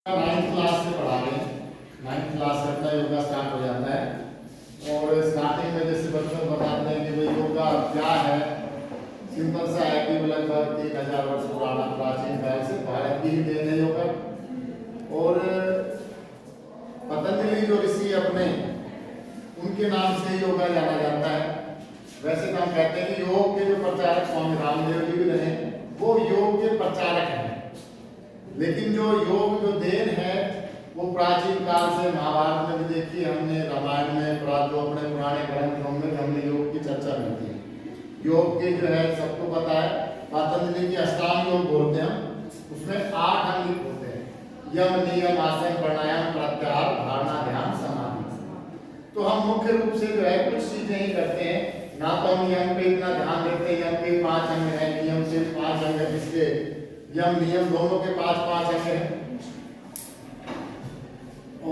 Ninth class से पढ़ा रहे हैं। नाइन्थ क्लास से अपना योगा स्टार्ट हो जाता है और स्टार्टिंग में जैसे बच्चों को बताते हैं कि भाई योगा क्या है। सिंपल सा है कि लगभग 3000 वर्ष पुराना प्राचीन काल से भारत की ही देन है योगा। और पतंजलि जो ऋषि अपने उनके नाम से योगा जाना जाता है। वैसे तो हम कहते हैं कि योग के जो प्रचारक स्वामी रामदेव जी भी रहे, वो योग के प्रचारक हैं। लेकिन जो योग जो देन है वो प्राचीन काल से महाभारत में भी देखी हमने, रामायण में, जो अपने पुराने ग्रंथों में हमने योग की चर्चा मिलती है। योग के जो है सबको पता है, पतंजलि की अष्टांग योग बोलते हैं, उसमें 8 अंग होते हैं। यम, नियम, आसन, प्राणायाम, प्रत्याहार, धारणा, ध्यान, समाधि। तो हम मुख्य रूप से जो है कुछ चीजें ही करते हैं, ना तो हम यम पे इतना ध्यान देते हैं। यम के 5 अंग है, नियम से 5 अंग है, जिसके यम नियम दोनों के 5-5 अंग हैं।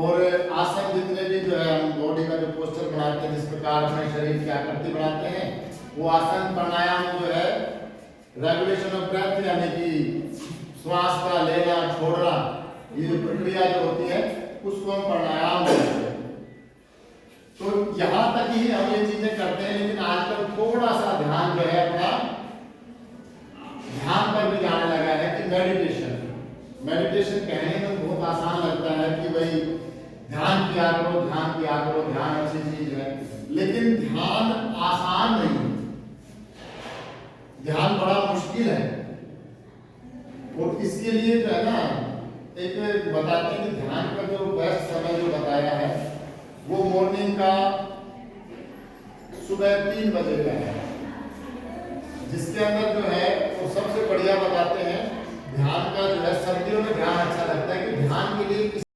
और आसन जितने भी जो है हम बॉडी का जो पोस्चर बनाते हैं, जिस प्रकार अपने शरीर की आकृति बनाते हैं, वो आसन। प्राणायाम जो है रेगुलेशन ऑफ ब्रेथ, यानी कि श्वास का लेना छोड़ना, ये जो प्रक्रिया जो होती है उसको हम प्राणायाम बोलते हैं। तो यहाँ तक ही हम ये चीजें करते हैं। लेकिन आजकल थोड़ा सा ध्यान जो है अपना ध्यान पर भी जाने लगा है कि मेडिटेशन कहने में बहुत आसान लगता है कि भाई ध्यान किया करो, ध्यान किया करो, ध्यान अच्छी चीज है। लेकिन ध्यान आसान नहीं है, ध्यान बड़ा मुश्किल है। और इसके लिए जो है ना, एक बताते हैं कि ध्यान का जो बेस्ट समय जो बताया है वो मॉर्निंग का सुबह 3 बजे का है, जिसके अंदर जो है वो सबसे बढ़िया बताते हैं। ध्यान का जो है सर्दियों में ध्यान अच्छा लगता है कि ध्यान के लिए